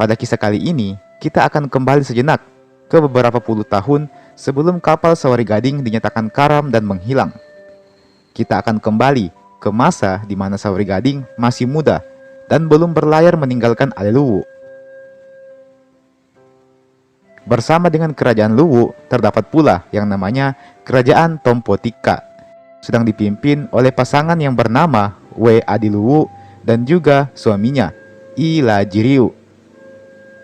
Pada kisah kali ini, kita akan kembali sejenak ke beberapa puluh tahun sebelum kapal Sawari Gading dinyatakan karam dan menghilang. Kita akan kembali ke masa di mana Sawari Gading masih muda dan belum berlayar meninggalkan Aleluwu. Bersama dengan kerajaan Luwu, terdapat pula yang namanya Kerajaan Tompotika, sedang dipimpin oleh pasangan yang bernama We Adiluwu dan juga suaminya, Ilajiriu.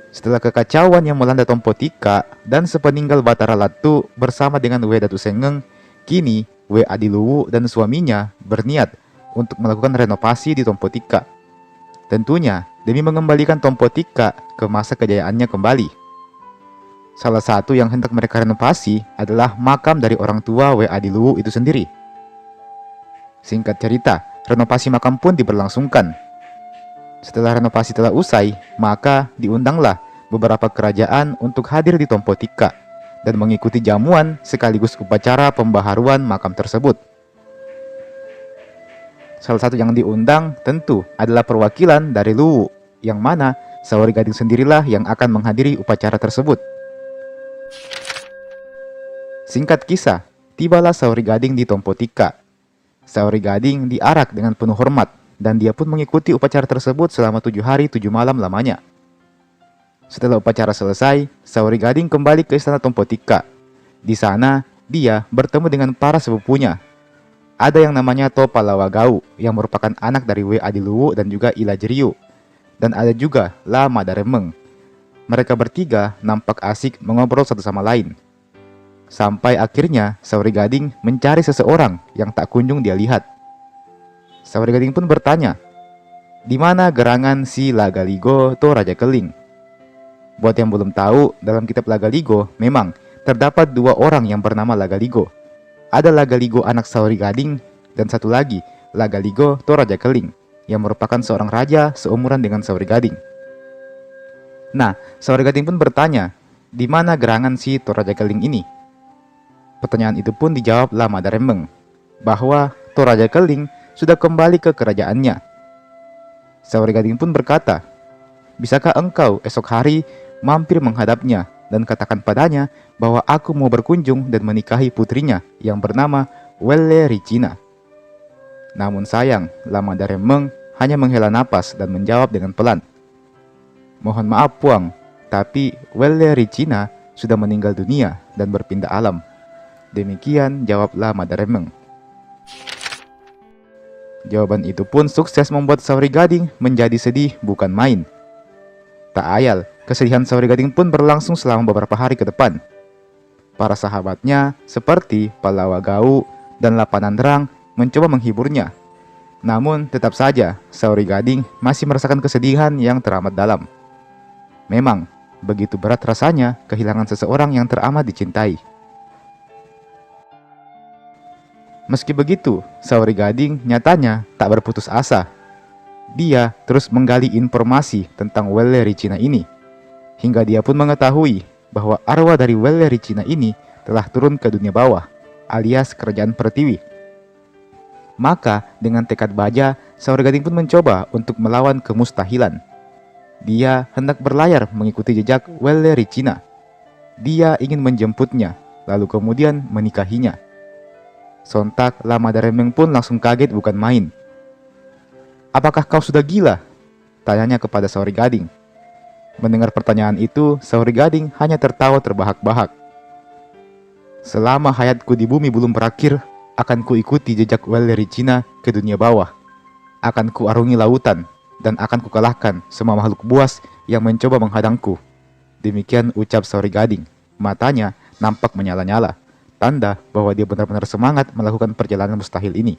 Setelah kekacauan yang melanda Tompotika dan sepeninggal Batara Latu bersama dengan We Datu Sengeng, kini We Adiluwu dan suaminya berniat untuk melakukan renovasi di Tompotika. Tentunya demi mengembalikan Tompotika ke masa kejayaannya kembali. Salah satu yang hendak mereka renovasi adalah makam dari orang tua We Adiluwu itu sendiri. Singkat cerita, renovasi makam pun diberlangsungkan. Setelah renovasi telah usai, maka diundanglah beberapa kerajaan untuk hadir di Tompotika dan mengikuti jamuan sekaligus upacara pembaharuan makam tersebut. Salah satu yang diundang tentu adalah perwakilan dari Luwu, yang mana Sawari Gading sendirilah yang akan menghadiri upacara tersebut. Singkat kisah, tibalah Sawari Gading di Tompotika. Sawari Gading diarak dengan penuh hormat, dan dia pun mengikuti upacara tersebut selama 7 hari 7 malam lamanya. Setelah upacara selesai, Sawari Gading kembali ke istana Tompotika. Di sana, dia bertemu dengan para sepupunya. Ada yang namanya Topalawagau, yang merupakan anak dari We Adiluwu dan juga Ilajiriu. Dan ada juga Lama Daremeng. Mereka bertiga nampak asik mengobrol satu sama lain. Sampai akhirnya Sawari Gading mencari seseorang yang tak kunjung dia lihat. Sawari Gading pun bertanya, "Di mana gerangan si Lagaligo to Raja Keling?" Buat yang belum tahu, dalam kitab Lagaligo memang terdapat 2 orang yang bernama Lagaligo. Ada Lagaligo anak Sawari Gading dan satu lagi Lagaligo to Raja Keling yang merupakan seorang raja seumuran dengan Sawari Gading. Nah, Sawari Gading pun bertanya, "Di mana gerangan si Toraja Keling ini?" Pertanyaan itu pun dijawab Lama Daremeng, bahwa Toraja Keling sudah kembali ke kerajaannya. Sawari Gading pun berkata, "Bisakah engkau esok hari mampir menghadapnya dan katakan padanya bahwa aku mau berkunjung dan menikahi putrinya yang bernama Welle Ricina?" Namun sayang, Lama Daremeng hanya menghela napas dan menjawab dengan pelan, "Mohon maaf Puang, tapi Welle Ricina sudah meninggal dunia dan berpindah alam." Demikian jawab Lama Daremeng. Jawaban itu pun sukses membuat Sawari Gading menjadi sedih bukan main. Tak ayal, kesedihan Sawari Gading pun berlangsung selama beberapa hari ke depan. Para sahabatnya seperti Palawagau dan Lapanandrang mencoba menghiburnya. Namun tetap saja Sawari Gading masih merasakan kesedihan yang teramat dalam. Memang, begitu berat rasanya kehilangan seseorang yang teramat dicintai. Meski begitu, Sawari Gading nyatanya tak berputus asa. Dia terus menggali informasi tentang Welle Ricina ini, hingga dia pun mengetahui bahwa arwah dari Welle Ricina ini telah turun ke dunia bawah, alias kerajaan Pertiwi. Maka, dengan tekad baja, Sawari Gading pun mencoba untuk melawan kemustahilan. Dia hendak berlayar mengikuti jejak Welle Ricina. Dia ingin menjemputnya, lalu kemudian menikahinya. Sontak Lama Daremeng pun langsung kaget bukan main. "Apakah kau sudah gila?" tanyanya kepada Sawari Gading. Mendengar pertanyaan itu, Sawari Gading hanya tertawa terbahak-bahak. "Selama hayatku di bumi belum berakhir, akan kuikuti jejak Welle Ricina ke dunia bawah. Akan kuarungi lautan, dan akan kukalahkan semua makhluk buas yang mencoba menghadangku." Demikian ucap Sawari Gading. Matanya nampak menyala-nyala, tanda bahwa dia benar-benar semangat melakukan perjalanan mustahil ini.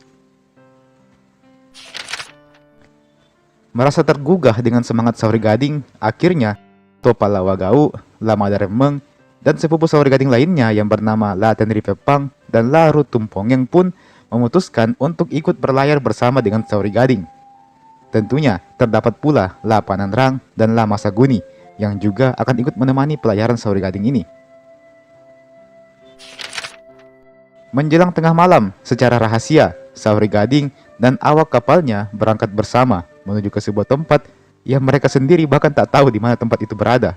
Merasa tergugah dengan semangat Sawari Gading, akhirnya Topalawagau, Lama Daremeng, dan sepupu Sawari Gading lainnya yang bernama La Tenri Pepang dan La Rutumpongeng pun memutuskan untuk ikut berlayar bersama dengan Sawari Gading. Tentunya terdapat pula La Panandrang dan La Masaguni yang juga akan ikut menemani pelayaran Sawari Gading ini. Menjelang tengah malam, secara rahasia, Sawari Gading dan awak kapalnya berangkat bersama menuju ke sebuah tempat yang mereka sendiri bahkan tak tahu di mana tempat itu berada.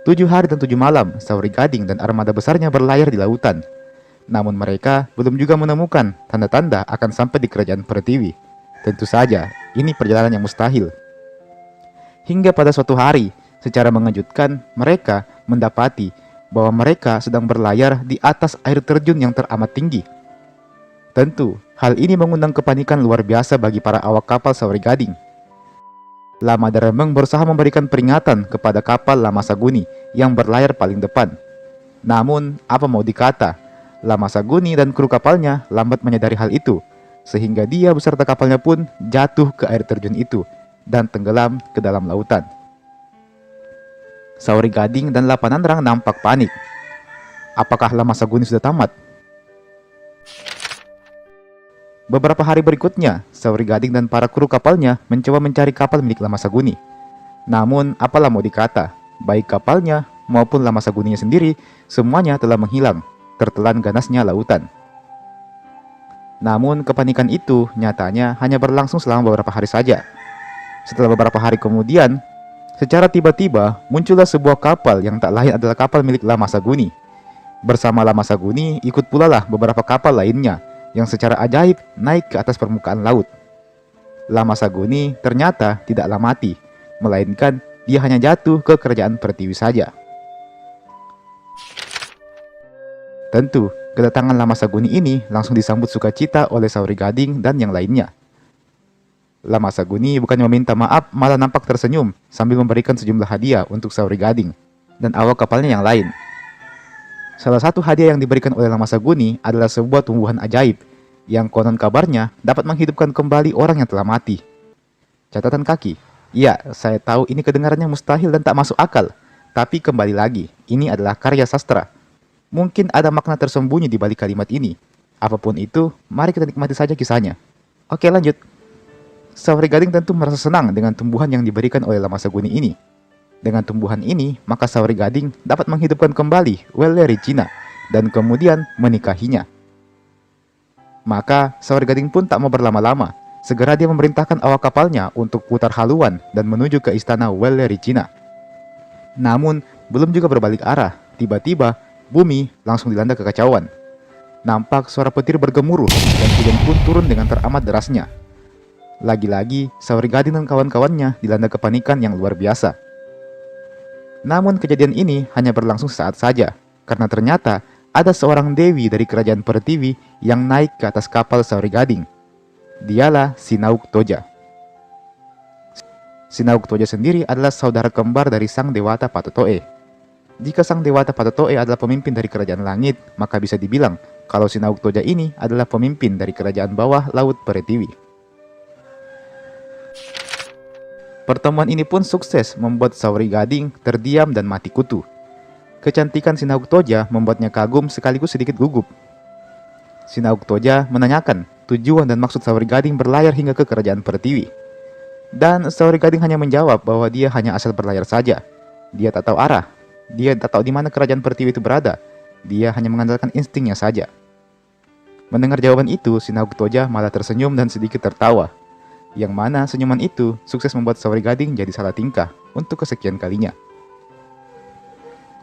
7 hari dan 7 malam, Saori Gading dan armada besarnya berlayar di lautan. Namun mereka belum juga menemukan tanda-tanda akan sampai di kerajaan Pertiwi. Tentu saja, ini perjalanan yang mustahil. Hingga pada suatu hari, secara mengejutkan, mereka mendapati bahwa mereka sedang berlayar di atas air terjun yang teramat tinggi. Tentu, hal ini mengundang kepanikan luar biasa bagi para awak kapal Saori Gading. Lama Deremeng berusaha memberikan peringatan kepada kapal Lama Saguni yang berlayar paling depan. Namun, apa mau dikata, Lama Saguni dan kru kapalnya lambat menyadari hal itu, sehingga dia beserta kapalnya pun jatuh ke air terjun itu dan tenggelam ke dalam lautan. Saori Gading dan Lapanandrang nampak panik. Apakah Lama Saguni sudah tamat? Beberapa hari berikutnya, Saori Gading dan para kru kapalnya mencoba mencari kapal milik Lama Saguni. Namun, apalah mau dikata, baik kapalnya maupun Lama Saguninya sendiri, semuanya telah menghilang, tertelan ganasnya lautan. Namun, kepanikan itu nyatanya hanya berlangsung selama beberapa hari saja. Setelah beberapa hari kemudian, secara tiba-tiba muncullah sebuah kapal yang tak lain adalah kapal milik Lama Saguni. Bersama Lama Saguni, ikut pula lah beberapa kapal lainnya, yang secara ajaib naik ke atas permukaan laut. Lama Saguni ternyata tidaklah mati, melainkan dia hanya jatuh ke kerajaan Pertiwi saja. Tentu, kedatangan Lama Saguni ini langsung disambut sukacita oleh Saori Gading dan yang lainnya. Lama Saguni bukannya meminta maaf, malah nampak tersenyum sambil memberikan sejumlah hadiah untuk Saori Gading dan awak kapalnya yang lain. Salah satu hadiah yang diberikan oleh Lama Saguni adalah sebuah tumbuhan ajaib yang konon kabarnya dapat menghidupkan kembali orang yang telah mati. Catatan kaki, ya, saya tahu ini kedengarannya mustahil dan tak masuk akal, tapi kembali lagi, ini adalah karya sastra. Mungkin ada makna tersembunyi di balik kalimat ini. Apapun itu, mari kita nikmati saja kisahnya. Oke, lanjut. Saori Gading tentu merasa senang dengan tumbuhan yang diberikan oleh Lama Saguni ini. Dengan tumbuhan ini, maka Saori Gading dapat menghidupkan kembali Welle Regina dan kemudian menikahinya. Maka Saori Gading pun tak mau berlama-lama. Segera dia memerintahkan awak kapalnya untuk putar haluan dan menuju ke istana Welle Regina. Namun, belum juga berbalik arah, tiba-tiba bumi langsung dilanda kekacauan. Nampak suara petir bergemuruh dan hujan pun turun dengan teramat derasnya. Lagi-lagi, Saori Gading dan kawan-kawannya dilanda kepanikan yang luar biasa. Namun kejadian ini hanya berlangsung sesaat saja, karena ternyata ada seorang dewi dari kerajaan Pertiwi yang naik ke atas kapal Saori Gading. Dialah Sinauk Toja. Sinauk Toja sendiri adalah saudara kembar dari sang dewata Patotoe. Jika sang dewata Patotoe adalah pemimpin dari kerajaan langit, maka bisa dibilang kalau Sinauk Toja ini adalah pemimpin dari kerajaan bawah laut Pertiwi. Pertemuan ini pun sukses membuat Saori Gading terdiam dan mati kutu. Kecantikan Sinauk Toja membuatnya kagum sekaligus sedikit gugup. Sinauk Toja menanyakan tujuan dan maksud Saori Gading berlayar hingga ke kerajaan Pertiwi. Dan Saori Gading hanya menjawab bahwa dia hanya asal berlayar saja. Dia tak tahu arah. Dia tak tahu di mana kerajaan Pertiwi itu berada. Dia hanya mengandalkan instingnya saja. Mendengar jawaban itu, Sinauk Toja malah tersenyum dan sedikit tertawa. Yang mana senyuman itu sukses membuat Saori Gading jadi salah tingkah untuk kesekian kalinya.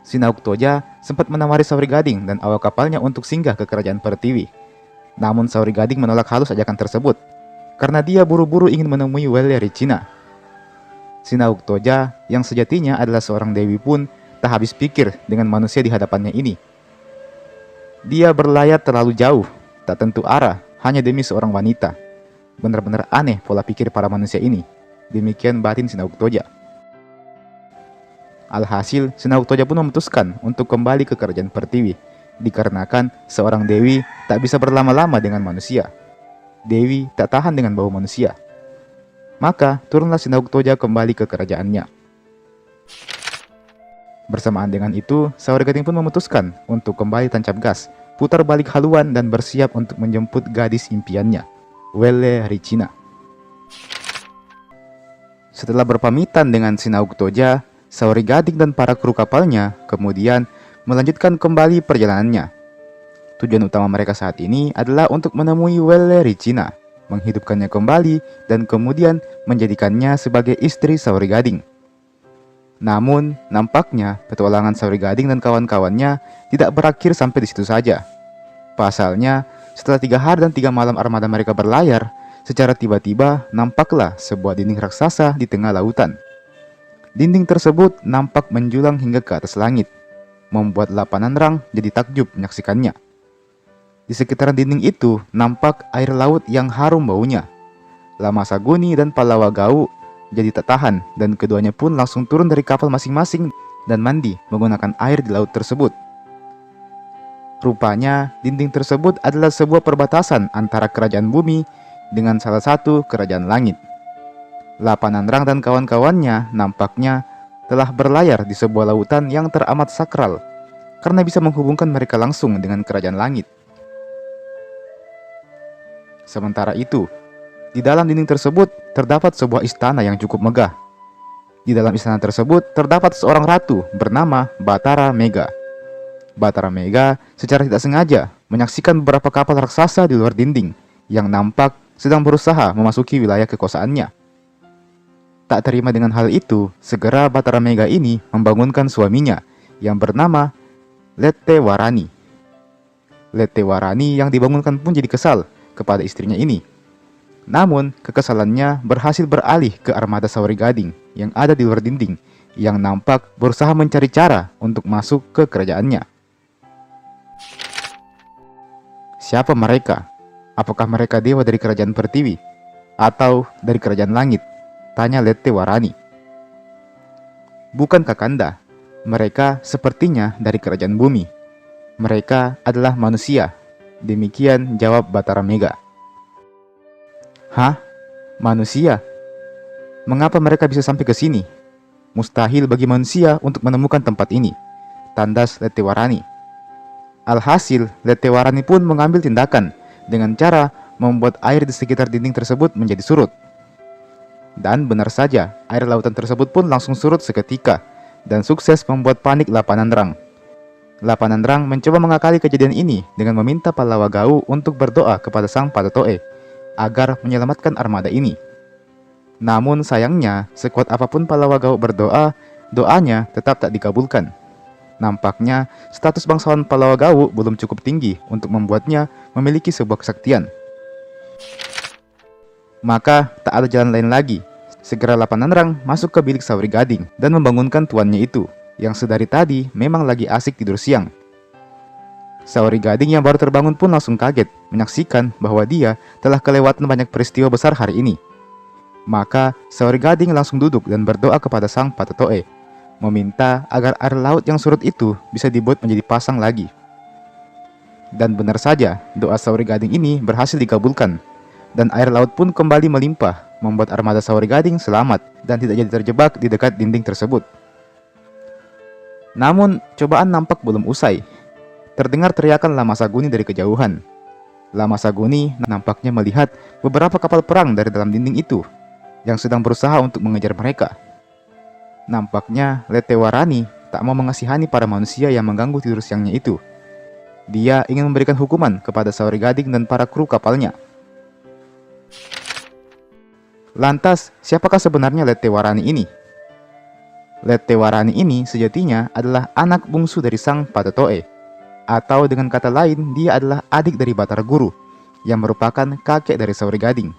Sinauk Toja sempat menawari Saori Gading dan awak kapalnya untuk singgah ke kerajaan Pertiwi. Namun Saori Gading menolak halus ajakan tersebut, karena dia buru-buru ingin menemui Welle Regina. Sinauk Toja yang sejatinya adalah seorang dewi pun tak habis pikir dengan manusia di hadapannya ini. Dia berlayar terlalu jauh, tak tentu arah, hanya demi seorang wanita. Benar-benar aneh pola pikir para manusia ini. Demikian batin Sinauk Toja. Alhasil, Sinauk Toja pun memutuskan untuk kembali ke kerajaan Pertiwi, dikarenakan seorang dewi tak bisa berlama-lama dengan manusia. Dewi tak tahan dengan bau manusia. Maka turunlah Sinauk Toja kembali ke kerajaannya. Bersamaan dengan itu, Saori Gading pun memutuskan untuk kembali tancap gas, putar balik haluan dan bersiap untuk menjemput gadis impiannya, Welle Regina. Setelah berpamitan dengan Sinauk Toja, Saori Gading dan para kru kapalnya kemudian melanjutkan kembali perjalanannya. Tujuan utama mereka saat ini adalah untuk menemui Welle Regina. menghidupkannya kembali, dan kemudian menjadikannya sebagai istri Saori Gading. Namun, nampaknya petualangan Saori Gading dan kawan-kawannya tidak berakhir sampai di situ saja. Pasalnya, setelah 3 hari dan 3 malam armada mereka berlayar, secara tiba-tiba nampaklah sebuah dinding raksasa di tengah lautan. Dinding tersebut nampak menjulang hingga ke atas langit, membuat Lapananrang jadi takjub menyaksikannya. Di sekitaran dinding itu nampak air laut yang harum baunya. Lamasaguni dan Palawagau jadi tak tahan, dan keduanya pun langsung turun dari kapal masing-masing dan mandi menggunakan air di laut tersebut. Rupanya dinding tersebut adalah sebuah perbatasan antara kerajaan bumi dengan salah satu kerajaan langit. Lapananrang dan kawan-kawannya nampaknya telah berlayar di sebuah lautan yang teramat sakral, karena bisa menghubungkan mereka langsung dengan kerajaan langit. Sementara itu, di dalam dinding tersebut terdapat sebuah istana yang cukup megah. Di dalam istana tersebut terdapat seorang ratu bernama Batara Mega. Batara Mega secara tidak sengaja menyaksikan beberapa kapal raksasa di luar dinding yang nampak sedang berusaha memasuki wilayah kekuasaannya. Tak terima dengan hal itu, segera Batara Mega ini membangunkan suaminya yang bernama Lettewarani. Lettewarani yang dibangunkan pun jadi kesal kepada istrinya ini. Namun, kekesalannya berhasil beralih ke armada Saori Gading yang ada di luar dinding, yang nampak berusaha mencari cara untuk masuk ke kerajaannya. Siapa mereka? Apakah mereka dewa dari kerajaan Pertiwi? Atau dari kerajaan langit? Tanya Lettewarani. Bukan Kakanda, mereka sepertinya dari kerajaan bumi. Mereka adalah manusia. Demikian jawab Batara Mega. Hah? Manusia? Mengapa mereka bisa sampai ke sini? Mustahil bagi manusia untuk menemukan tempat ini, tandas Lettewarani. Alhasil, Lettewarani pun mengambil tindakan dengan cara membuat air di sekitar dinding tersebut menjadi surut. Dan benar saja, air lautan tersebut pun langsung surut seketika dan sukses membuat panik Lapananrang. Lapananrang mencoba mengakali kejadian ini dengan meminta Palawagau untuk berdoa kepada Sang Patetoe agar menyelamatkan armada ini. Namun sayangnya, sekuat apapun Palawagau berdoa, doanya tetap tak dikabulkan. Nampaknya status bangsawan Palawagau belum cukup tinggi untuk membuatnya memiliki sebuah kesaktian. Maka tak ada jalan lain lagi. Segera Lapananrang masuk ke bilik Saori Gading dan membangunkan tuannya itu, yang sedari tadi memang lagi asik tidur siang. Saori Gading yang baru terbangun pun langsung kaget menyaksikan bahwa dia telah kelewatan banyak peristiwa besar hari ini. Maka Saori Gading langsung duduk dan berdoa kepada Sang Patetoe, meminta agar air laut yang surut itu bisa dibuat menjadi pasang lagi. Dan benar saja, doa Saori Gading ini berhasil dikabulkan, dan air laut pun kembali melimpah, membuat armada Saori Gading selamat dan tidak jadi terjebak di dekat dinding tersebut. Namun, cobaan nampak belum usai. Terdengar teriakan Lamasaguni dari kejauhan. Lamasaguni nampaknya melihat beberapa kapal perang dari dalam dinding itu yang sedang berusaha untuk mengejar mereka. Nampaknya Lettewarani tak mau mengasihani para manusia yang mengganggu tidur siangnya itu. Dia ingin memberikan hukuman kepada Saori Gading dan para kru kapalnya. Lantas, siapakah sebenarnya Lettewarani ini? Lettewarani ini sejatinya adalah anak bungsu dari Sang Patetoe, atau dengan kata lain, dia adalah adik dari Batara Guru, yang merupakan kakek dari Saori Gading.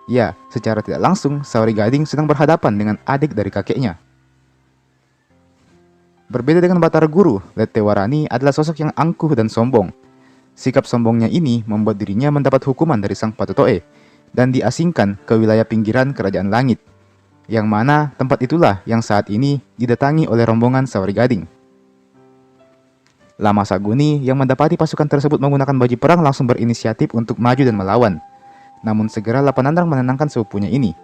Ya, secara tidak langsung, Saori Gading sedang berhadapan dengan adik dari kakeknya. Berbeda dengan Batara Guru, Lettewarani adalah sosok yang angkuh dan sombong. Sikap sombongnya ini membuat dirinya mendapat hukuman dari Sang Patetoe dan diasingkan ke wilayah pinggiran Kerajaan Langit, yang mana tempat itulah yang saat ini didatangi oleh rombongan Saori Gading. Lamasaguni yang mendapati pasukan tersebut menggunakan baju perang langsung berinisiatif untuk maju dan melawan. Namun segera Lapananrang menenangkan sepupunya ini.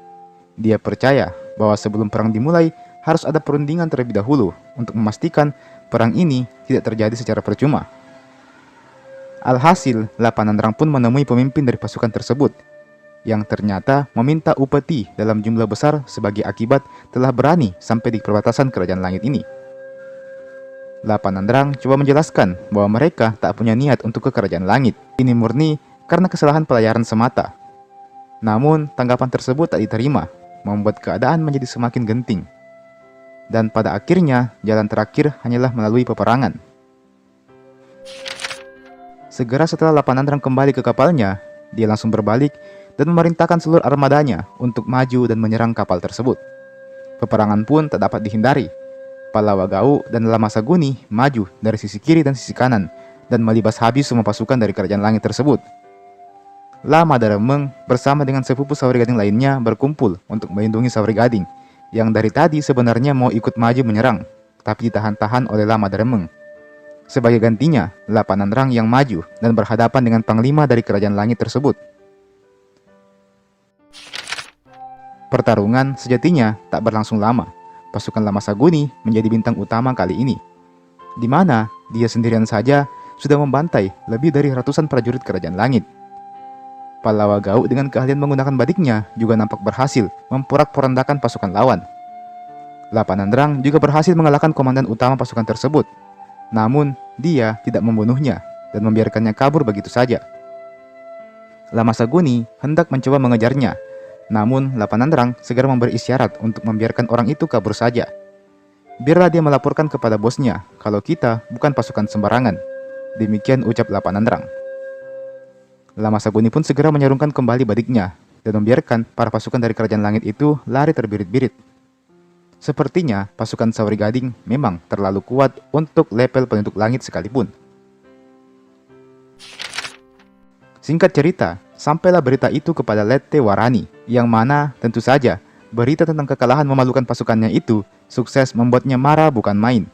Dia percaya bahwa sebelum perang dimulai harus ada perundingan terlebih dahulu untuk memastikan perang ini tidak terjadi secara percuma. Alhasil, Lapananrang pun menemui pemimpin dari pasukan tersebut, yang ternyata meminta upeti dalam jumlah besar sebagai akibat telah berani sampai di perbatasan Kerajaan Langit ini. Lapananrang coba menjelaskan bahwa mereka tak punya niat untuk ke Kerajaan Langit. Ini murni karena kesalahan pelayaran semata. Namun, tanggapan tersebut tak diterima, membuat keadaan menjadi semakin genting. Dan pada akhirnya, jalan terakhir hanyalah melalui peperangan. Segera setelah Lapanandrang kembali ke kapalnya, dia langsung berbalik dan memerintahkan seluruh armadanya untuk maju dan menyerang kapal tersebut. Peperangan pun tak dapat dihindari. Palawagau dan Lamasaguni maju dari sisi kiri dan sisi kanan dan melibas habis semua pasukan dari kerajaan langit tersebut. Lama Daremeng bersama dengan sepupu Sauri Gading lainnya berkumpul untuk melindungi Sauri Gading yang dari tadi sebenarnya mau ikut maju menyerang, tapi ditahan-tahan oleh Lama Daremeng. Sebagai gantinya, Lapanandrang yang maju dan berhadapan dengan panglima dari kerajaan langit tersebut. Pertarungan sejatinya tak berlangsung lama. Pasukan Lamasaguni menjadi bintang utama kali ini, di mana dia sendirian saja sudah membantai lebih dari ratusan prajurit kerajaan langit. Palawagau dengan keahlian menggunakan badiknya juga nampak berhasil memporak-porandakan pasukan lawan. Lapanandrang juga berhasil mengalahkan komandan utama pasukan tersebut. Namun, dia tidak membunuhnya dan membiarkannya kabur begitu saja. Lamasaguni hendak mencoba mengejarnya, namun Lapanandrang segera memberi isyarat untuk membiarkan orang itu kabur saja. Biarlah dia melaporkan kepada bosnya kalau kita bukan pasukan sembarangan. Demikian ucap Lapanandrang. Lamasaguni pun segera menyarungkan kembali badiknya dan membiarkan para pasukan dari kerajaan langit itu lari terbirit-birit. Sepertinya pasukan Sauri Gading memang terlalu kuat untuk level penduduk langit sekalipun. Singkat cerita, sampailah berita itu kepada Lettewarani, yang mana tentu saja berita tentang kekalahan memalukan pasukannya itu sukses membuatnya marah bukan main.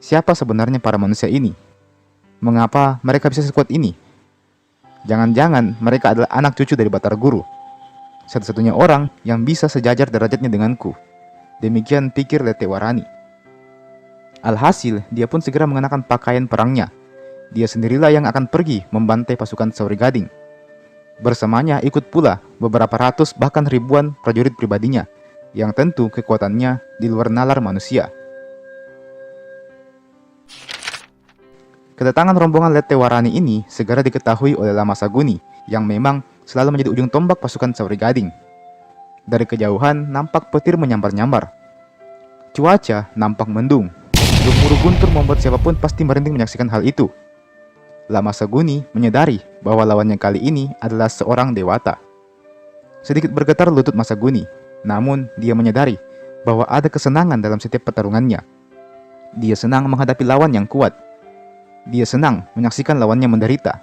Siapa sebenarnya para manusia ini? Mengapa mereka bisa sekuat ini? Jangan-jangan mereka adalah anak cucu dari Batar Guru, satu-satunya orang yang bisa sejajar derajatnya denganku. Demikian pikir Lettewarani. Alhasil, dia pun segera mengenakan pakaian perangnya. Dia sendirilah yang akan pergi membantai pasukan Sauri Gading. Bersamanya ikut pula beberapa ratus bahkan ribuan prajurit pribadinya, yang tentu kekuatannya di luar nalar manusia. Kedatangan rombongan Lettewarani ini segera diketahui oleh Lamasaguni, yang memang selalu menjadi ujung tombak pasukan Sauri Gading. Dari kejauhan nampak petir menyambar-nyambar. Cuaca nampak mendung. Gemuruh guntur membuat siapapun pasti merinding menyaksikan hal itu. Lamasaguni menyadari bahwa lawannya kali ini adalah seorang dewata. Sedikit bergetar lutut Masaguni, namun dia menyadari bahwa ada kesenangan dalam setiap pertarungannya. Dia senang menghadapi lawan yang kuat. Dia senang menyaksikan lawannya menderita.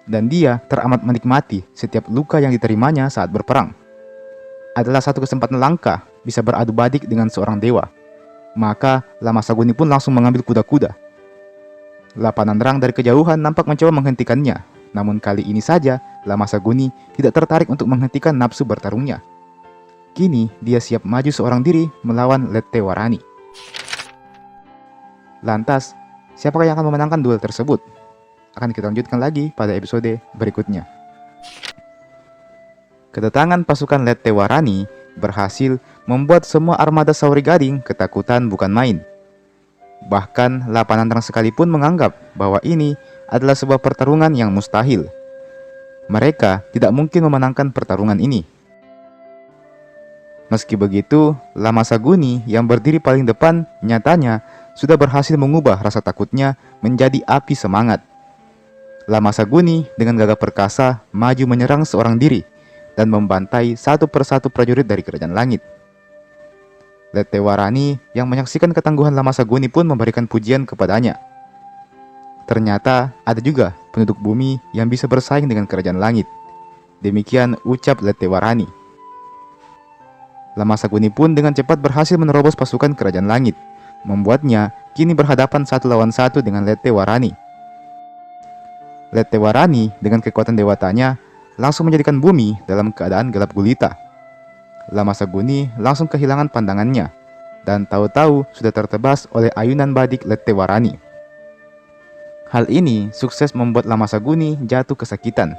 Dan dia teramat menikmati setiap luka yang diterimanya saat berperang. Adalah satu kesempatan langka bisa beradu badik dengan seorang dewa. Maka Lamasaguni pun langsung mengambil kuda-kuda. Lapanandrang dari kejauhan nampak mencoba menghentikannya. Namun kali ini saja Lamasaguni tidak tertarik untuk menghentikan nafsu bertarungnya. Kini dia siap maju seorang diri melawan Lettewarani. Lantas, siapakah yang akan memenangkan duel tersebut? Akan kita lanjutkan lagi pada episode berikutnya. Kedatangan pasukan Lettewarani berhasil membuat semua armada Sauri Gading ketakutan bukan main. Bahkan Lapanandrang sekalipun menganggap bahwa ini adalah sebuah pertarungan yang mustahil. Mereka tidak mungkin memenangkan pertarungan ini. Meski begitu, Lamasaguni yang berdiri paling depan nyatanya sudah berhasil mengubah rasa takutnya menjadi api semangat. Lamasaguni dengan gagah perkasa maju menyerang seorang diri dan membantai satu persatu prajurit dari kerajaan langit. Lettewarani yang menyaksikan ketangguhan Lamasaguni pun memberikan pujian kepadanya. Ternyata ada juga penduduk bumi yang bisa bersaing dengan kerajaan langit. Demikian ucap Lettewarani. Lamasaguni pun dengan cepat berhasil menerobos pasukan kerajaan langit, membuatnya kini berhadapan satu lawan satu dengan Lettewarani. Lettewarani dengan kekuatan dewatanya langsung menjadikan bumi dalam keadaan gelap gulita. Lamasaguni langsung kehilangan pandangannya dan tahu-tahu sudah tertebas oleh ayunan badik Lettewarani. Hal ini sukses membuat Lamasaguni jatuh kesakitan.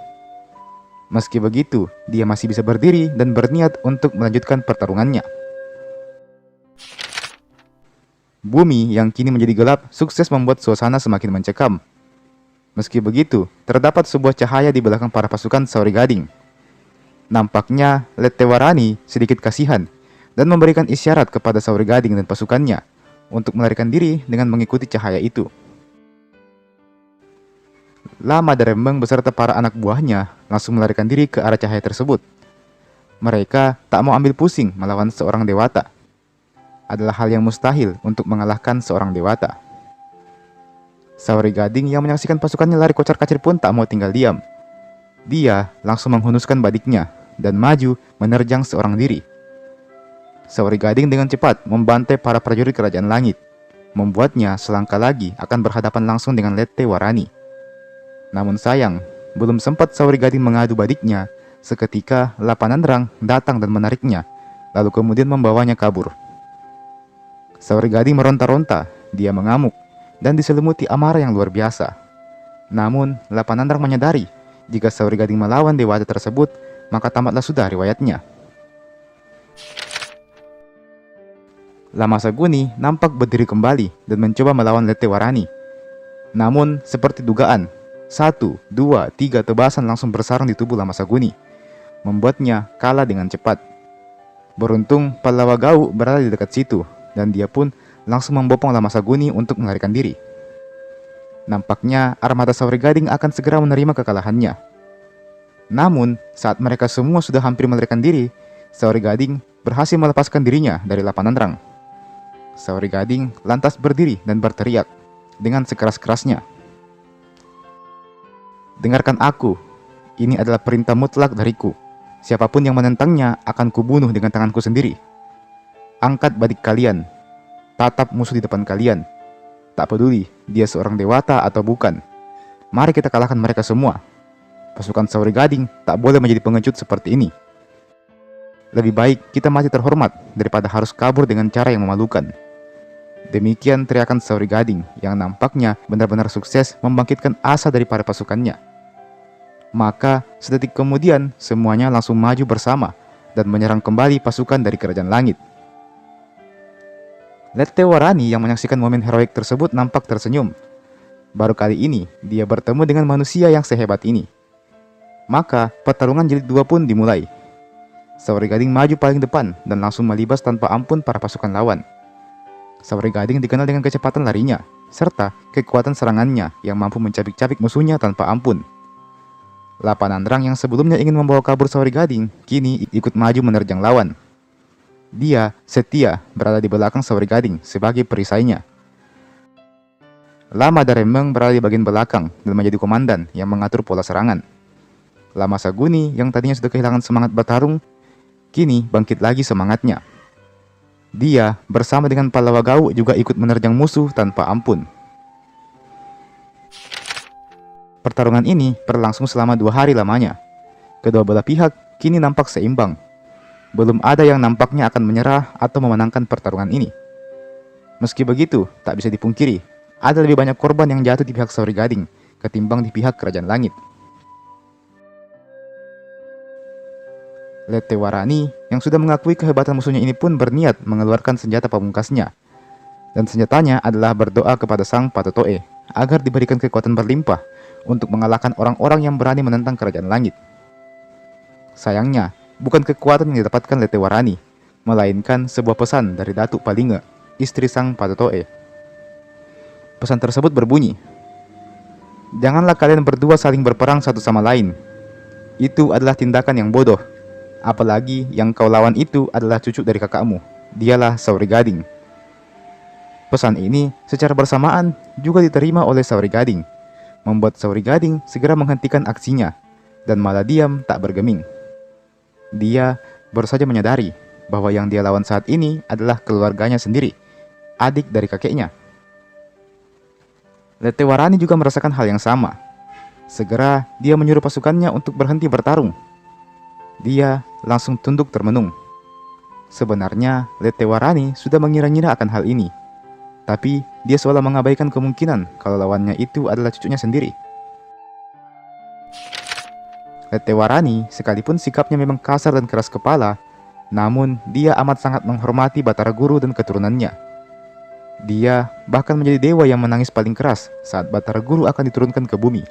Meski begitu, dia masih bisa berdiri dan berniat untuk melanjutkan pertarungannya. Bumi yang kini menjadi gelap sukses membuat suasana semakin mencekam. Meski begitu, terdapat sebuah cahaya di belakang para pasukan Sauri Gading. Nampaknya Letewarani sedikit kasihan dan memberikan isyarat kepada Sauri Gading dan pasukannya untuk melarikan diri dengan mengikuti cahaya itu. Lama dan Rembang beserta para anak buahnya langsung melarikan diri ke arah cahaya tersebut. Mereka tak mau ambil pusing melawan seorang dewata. Adalah hal yang mustahil untuk mengalahkan seorang dewata. Sauri Gading yang menyaksikan pasukannya lari kocar-kacir pun tak mau tinggal diam. Dia langsung menghunuskan badiknya dan maju menerjang seorang diri. Sauri Gading dengan cepat membantai para prajurit kerajaan langit, membuatnya selangkah lagi akan berhadapan langsung dengan Letewarani. Namun sayang, belum sempat Sauri Gading mengadu badiknya, seketika Lapanandrang datang dan menariknya, lalu kemudian membawanya kabur. Sauri Gading meronta-ronta, dia mengamuk, dan diselimuti amarah yang luar biasa. Namun, Lapanandrang menyadari, jika Sauri Gading melawan dewata tersebut, maka tamatlah sudah riwayatnya. Lamasaguni nampak berdiri kembali dan mencoba melawan Letewarani. Namun, seperti dugaan, 1, 2, 3 tebasan langsung bersarang di tubuh Lamasaguni, membuatnya kalah dengan cepat. Beruntung Pallawa Gau berada di dekat situ, dan dia pun langsung membopong Lamasaguni untuk melarikan diri. Nampaknya armada Sauri Gading akan segera menerima kekalahannya. Namun, saat mereka semua sudah hampir melarikan diri, Sauri Gading berhasil melepaskan dirinya dari Lapanandrang. Sauri Gading lantas berdiri dan berteriak dengan sekeras-kerasnya. "Dengarkan aku, ini adalah perintah mutlak dariku. Siapapun yang menentangnya akan kubunuh dengan tanganku sendiri. Angkat badik kalian, tatap musuh di depan kalian. Tak peduli dia seorang dewata atau bukan. Mari kita kalahkan mereka semua. Pasukan Sauri Gading tak boleh menjadi pengecut seperti ini. Lebih baik kita mati terhormat daripada harus kabur dengan cara yang memalukan." Demikian teriakan Sauri Gading yang nampaknya benar-benar sukses membangkitkan asa dari para pasukannya. Maka sedetik kemudian semuanya langsung maju bersama dan menyerang kembali pasukan dari Kerajaan Langit. Letewarani yang menyaksikan momen heroik tersebut nampak tersenyum. Baru kali ini dia bertemu dengan manusia yang sehebat ini. Maka pertarungan jilid 2 pun dimulai. Sauri Gading maju paling depan dan langsung melibas tanpa ampun para pasukan lawan. Sauri Gading dikenal dengan kecepatan larinya, serta kekuatan serangannya yang mampu mencabik-cabik musuhnya tanpa ampun. Lapanandrang yang sebelumnya ingin membawa kabur Sauri Gading, kini ikut maju menerjang lawan. Dia setia berada di belakang Sauri Gading sebagai perisainya. Lama dan Rembang berada di bagian belakang dan menjadi komandan yang mengatur pola serangan. Lamasaguni yang tadinya sudah kehilangan semangat bertarung, kini bangkit lagi semangatnya. Dia bersama dengan Pallawa Gau juga ikut menerjang musuh tanpa ampun. Pertarungan ini berlangsung selama 2 hari lamanya. Kedua belah pihak kini nampak seimbang. Belum ada yang nampaknya akan menyerah atau memenangkan pertarungan ini. Meski begitu, tak bisa dipungkiri, ada lebih banyak korban yang jatuh di pihak Sauri Gading ketimbang di pihak Kerajaan Langit. Letewarani yang sudah mengakui kehebatan musuhnya ini pun berniat mengeluarkan senjata pamungkasnya. Dan senjatanya adalah berdoa kepada Sang Patotoe agar diberikan kekuatan berlimpah untuk mengalahkan orang-orang yang berani menentang Kerajaan Langit. Sayangnya, bukan kekuatan yang didapatkan Letewarani, melainkan sebuah pesan dari Datuk Palinga, istri Sang Patotoe. Pesan tersebut berbunyi, "Janganlah kalian berdua saling berperang satu sama lain. Itu adalah tindakan yang bodoh. Apalagi yang kau lawan itu adalah cucu dari kakakmu. Dialah Sauri Gading." Pesan ini secara bersamaan juga diterima oleh Sauri Gading, membuat Sauri Gading segera menghentikan aksinya dan malah diam tak bergeming. Dia baru saja menyadari bahwa yang dia lawan saat ini adalah keluarganya sendiri, adik dari kakeknya. Letewarani juga merasakan hal yang sama. Segera dia menyuruh pasukannya untuk berhenti bertarung. Dia langsung tunduk termenung. Sebenarnya Letewarani sudah mengira-ngira akan hal ini, tapi dia seolah mengabaikan kemungkinan kalau lawannya itu adalah cucunya sendiri. Letewarani sekalipun sikapnya memang kasar dan keras kepala, namun dia amat sangat menghormati Batara Guru dan keturunannya. Dia bahkan menjadi dewa yang menangis paling keras saat Batara Guru akan diturunkan ke bumi.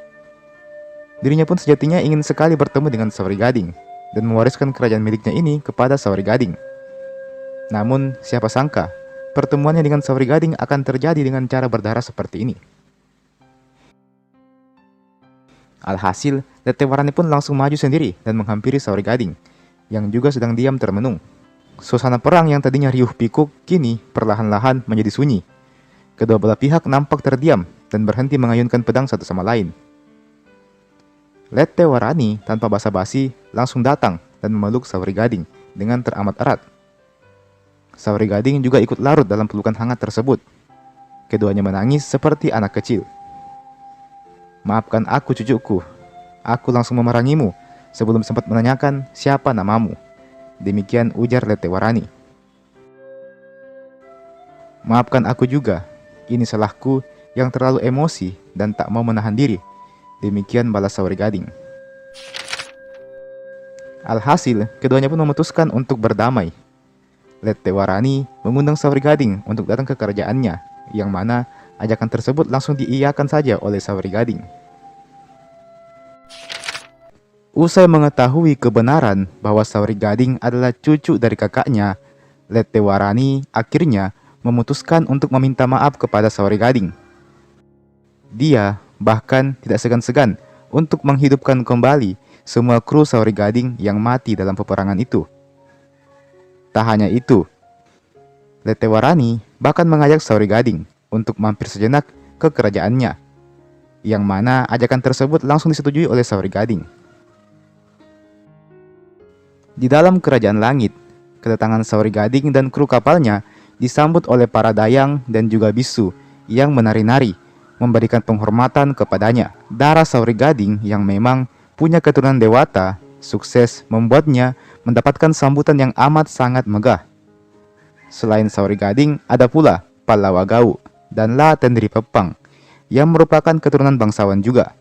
Dirinya pun sejatinya ingin sekali bertemu dengan Sauri Gading, dan mewariskan kerajaan miliknya ini kepada Sauri Gading. Namun, siapa sangka, pertemuannya dengan Sauri Gading akan terjadi dengan cara berdarah seperti ini. Alhasil, Letewarani pun langsung maju sendiri dan menghampiri Sauri Gading, yang juga sedang diam termenung. Suasana perang yang tadinya riuh pikuk, kini perlahan-lahan menjadi sunyi. Kedua belah pihak nampak terdiam dan berhenti mengayunkan pedang satu sama lain. Letewarani tanpa basa-basi langsung datang dan memeluk Sauri Gading dengan teramat erat. Sauri Gading juga ikut larut dalam pelukan hangat tersebut. Keduanya menangis seperti anak kecil. "Maafkan aku, cucuku. Aku langsung memerangimu sebelum sempat menanyakan siapa namamu." Demikian ujar Letewarani. "Maafkan aku juga. Ini salahku yang terlalu emosi dan tak mau menahan diri." Demikian balas Sauri Gading. Alhasil, keduanya pun memutuskan untuk berdamai. Letewarani mengundang Sauri Gading untuk datang ke kerajaannya, yang mana ajakan tersebut langsung diiyakan saja oleh Sauri Gading. Usai mengetahui kebenaran bahwa Sauri Gading adalah cucu dari kakaknya, Letewarani akhirnya memutuskan untuk meminta maaf kepada Sauri Gading. Dia bahkan tidak segan-segan untuk menghidupkan kembali semua kru Sauri Gading yang mati dalam peperangan itu. Tak hanya itu, Letewarani bahkan mengajak Sauri Gading untuk mampir sejenak ke kerajaannya, yang mana ajakan tersebut langsung disetujui oleh Sauri Gading. Di dalam kerajaan langit, kedatangan Sauri Gading dan kru kapalnya disambut oleh para dayang dan juga bisu yang menari-nari, memberikan penghormatan kepadanya. Darah Sauri Gading yang memang punya keturunan dewata, sukses membuatnya mendapatkan sambutan yang amat sangat megah. Selain Sauri Gading, ada pula Palawagau dan La Tendri Pepang, yang merupakan keturunan bangsawan juga.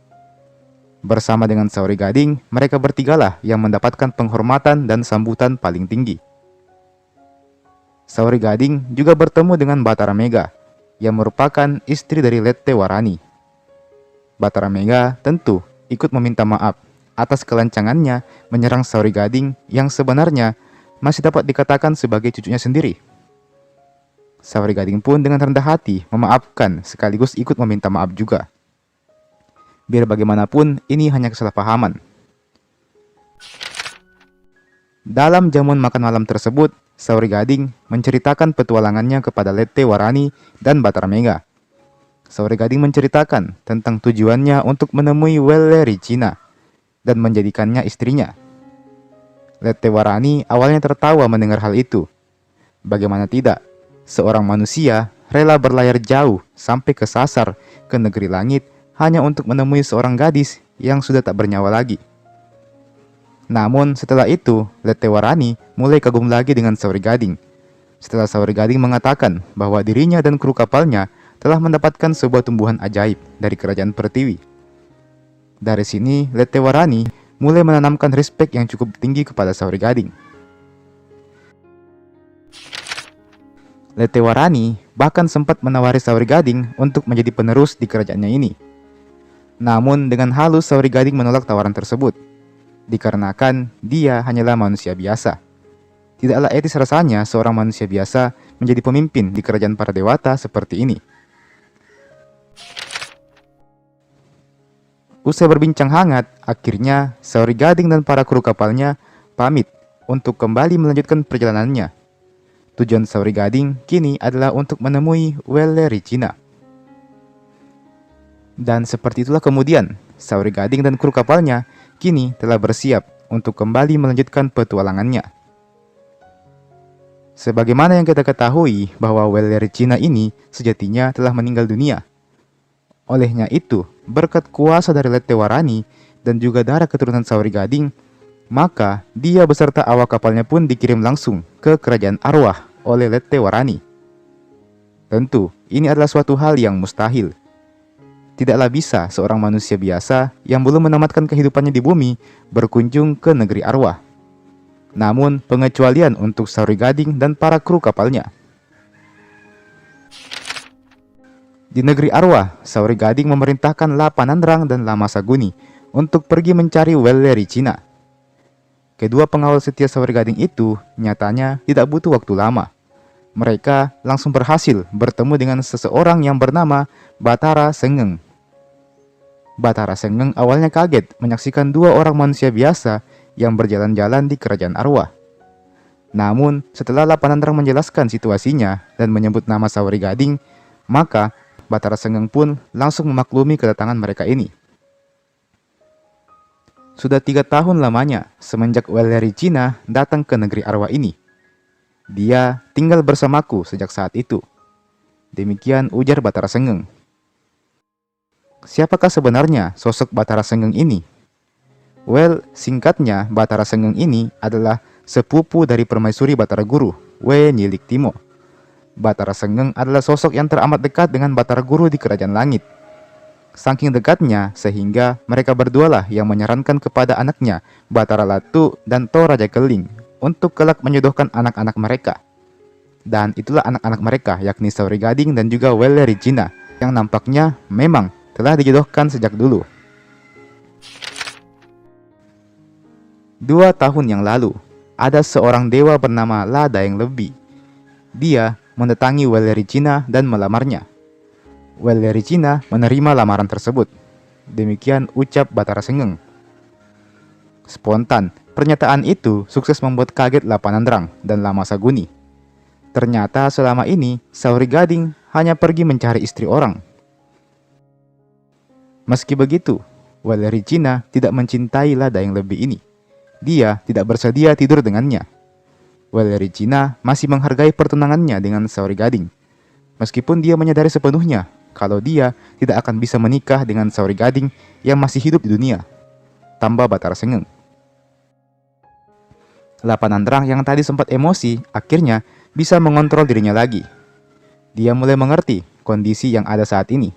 Bersama dengan Sauri Gading, mereka bertigalah yang mendapatkan penghormatan dan sambutan paling tinggi. Sauri Gading juga bertemu dengan Batara Mega, yang merupakan istri dari Letewarani. Batara Mega tentu ikut meminta maaf atas kelancangannya menyerang Sauri Gading yang sebenarnya masih dapat dikatakan sebagai cucunya sendiri. Sauri Gading pun dengan rendah hati memaafkan sekaligus ikut meminta maaf juga. Biar bagaimanapun, ini hanya kesalahpahaman. Dalam jamuan makan malam tersebut, Sauri Gading menceritakan petualangannya kepada Letewarani dan Batara Mega. Sauri Gading menceritakan tentang tujuannya untuk menemui Welleri Cina dan menjadikannya istrinya. Letewarani awalnya tertawa mendengar hal itu. Bagaimana tidak, seorang manusia rela berlayar jauh sampai ke sasar ke negeri langit hanya untuk menemui seorang gadis yang sudah tak bernyawa lagi. Namun setelah itu, Letewarani mulai kagum lagi dengan Sauri Gading. Setelah Sauri Gading mengatakan bahwa dirinya dan kru kapalnya telah mendapatkan sebuah tumbuhan ajaib dari kerajaan Pertiwi. Dari sini, Letewarani mulai menanamkan respek yang cukup tinggi kepada Sauri Gading. Letewarani bahkan sempat menawari Sauri Gading untuk menjadi penerus di kerajaannya ini. Namun dengan halus Sauri Gading menolak tawaran tersebut, dikarenakan dia hanyalah manusia biasa. Tidaklah etis rasanya seorang manusia biasa menjadi pemimpin di kerajaan para dewata seperti ini. Usai berbincang hangat, akhirnya Sauri Gading dan para kru kapalnya pamit untuk kembali melanjutkan perjalanannya. Tujuan Sauri Gading kini adalah untuk menemui Welleri Cina. Dan seperti itulah kemudian, Sauri Gading dan kru kapalnya kini telah bersiap untuk kembali melanjutkan petualangannya. Sebagaimana yang kita ketahui bahwa Welleri Cina ini sejatinya telah meninggal dunia. Olehnya itu, berkat kuasa dari Letewarani dan juga darah keturunan Sauri Gading, maka dia beserta awak kapalnya pun dikirim langsung ke kerajaan arwah oleh Letewarani. Tentu, ini adalah suatu hal yang mustahil. Tidaklah bisa seorang manusia biasa yang belum menamatkan kehidupannya di bumi berkunjung ke negeri arwah. Namun, pengecualian untuk Sauri Gading dan para kru kapalnya. Di negeri arwah, Sauri Gading memerintahkan La Panandrang dan La Masaguni untuk pergi mencari Welleri Cina. kedua pengawal setia Sauri Gading itu nyatanya tidak butuh waktu lama. Mereka langsung berhasil bertemu dengan seseorang yang bernama Batara Sengeng. Batara Sengeng awalnya kaget menyaksikan dua orang manusia biasa yang berjalan-jalan di kerajaan arwah. Namun, setelah Lapanandrang menjelaskan situasinya dan menyebut nama Sauri Gading, maka Batara Sengeng pun langsung memaklumi kedatangan mereka ini. Sudah 3 tahun lamanya semenjak Wellery Cina datang ke negeri arwah ini. Dia tinggal bersamaku sejak saat itu. Demikian ujar Batara Sengeng. Siapakah sebenarnya sosok Batara Sengeng ini? Well, singkatnya Batara Sengeng ini adalah sepupu dari permaisuri Batara Guru, We Nyilik Timo. Batara Sengeng adalah sosok yang teramat dekat dengan Batara Guru di Kerajaan Langit. Saking dekatnya sehingga mereka berdualah yang menyarankan kepada anaknya Batara Latu dan To Raja Keling untuk kelak menjodohkan anak-anak mereka. Dan itulah anak-anak mereka yakni Sauri Gading dan juga Wellery Cina yang nampaknya memang telah dijodohkan sejak dulu. 2 tahun yang lalu, ada seorang dewa bernama La Daeng Lebi. Dia mendatangi Wellery Cina dan melamarnya. Wellery Cina menerima lamaran tersebut. Demikian ucap Batara Sengeng. Spontan, pernyataan itu sukses membuat kaget Lapanandrang dan Lama Saguni. Ternyata selama ini Sauri Gading hanya pergi mencari istri orang. Meski begitu, Wellery Cina tidak mencintai La Daeng Lebi ini. Dia tidak bersedia tidur dengannya. Wellery Cina masih menghargai pertunangannya dengan Sauri Gading. Meskipun dia menyadari sepenuhnya kalau dia tidak akan bisa menikah dengan Sauri Gading yang masih hidup di dunia. Tambah Batara Sengeng. Lapanandrang yang tadi sempat emosi akhirnya bisa mengontrol dirinya lagi. Dia mulai mengerti kondisi yang ada saat ini.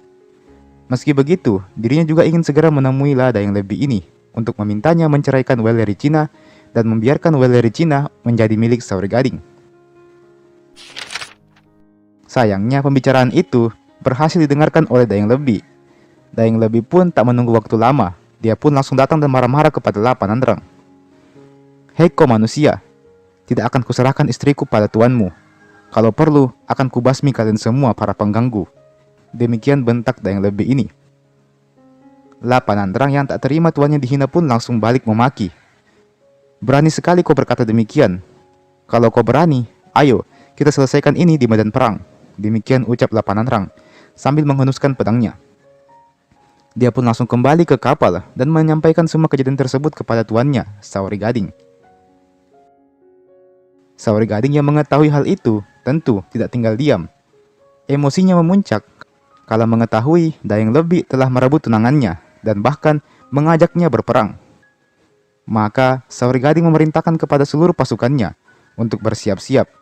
Meski begitu, dirinya juga ingin segera menemui La Daeng Lebi ini untuk memintanya menceraikan Wellery Cina dan membiarkan Wellery Cina menjadi milik Sauri Gading. Sayangnya pembicaraan itu berhasil didengarkan oleh Daeng Lebi. Daeng Lebi pun tak menunggu waktu lama. Dia pun langsung datang dan marah-marah kepada Lapanandrang. Hei kau manusia, tidak akan kuserahkan istriku pada tuanmu. Kalau perlu, akan kubasmi kalian semua para pengganggu. Demikian bentak Daeng Lebi ini. Lapanandrang yang tak terima tuannya dihina pun langsung balik memaki. Berani sekali kau berkata demikian. Kalau kau berani, ayo kita selesaikan ini di medan perang. Demikian ucap Lapanandrang sambil menghunuskan pedangnya. Dia pun langsung kembali ke kapal dan menyampaikan semua kejadian tersebut kepada tuannya, Sauri Gading. Sauri Gading yang mengetahui hal itu tentu tidak tinggal diam. Emosinya memuncak kala mengetahui Daeng Lebi telah merebut tunangannya dan bahkan mengajaknya berperang. Maka Sauri Gading memerintahkan kepada seluruh pasukannya untuk bersiap-siap.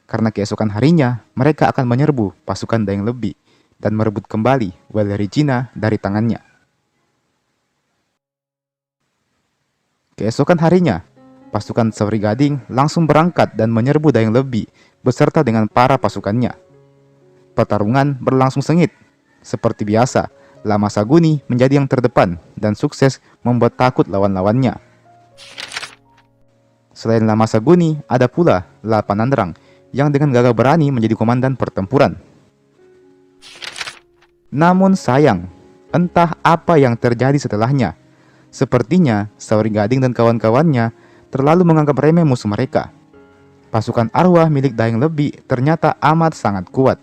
Karena keesokan harinya mereka akan menyerbu pasukan Daeng Lebi dan merebut kembali Wellery Cina dari tangannya. Keesokan harinya, pasukan Sauri Gading langsung berangkat dan menyerbu Daeng Lebi beserta dengan para pasukannya. Pertarungan berlangsung sengit. Seperti biasa, Lama Saguni menjadi yang terdepan dan sukses membuat takut lawan-lawannya. Selain Lama Saguni, ada pula Lapanandrang yang dengan gagah berani menjadi komandan pertempuran. Namun sayang, entah apa yang terjadi setelahnya. Sepertinya Sauri Gading dan kawan-kawannya terlalu menganggap remeh musuh mereka. Pasukan arwah milik Daeng Lebi ternyata amat sangat kuat.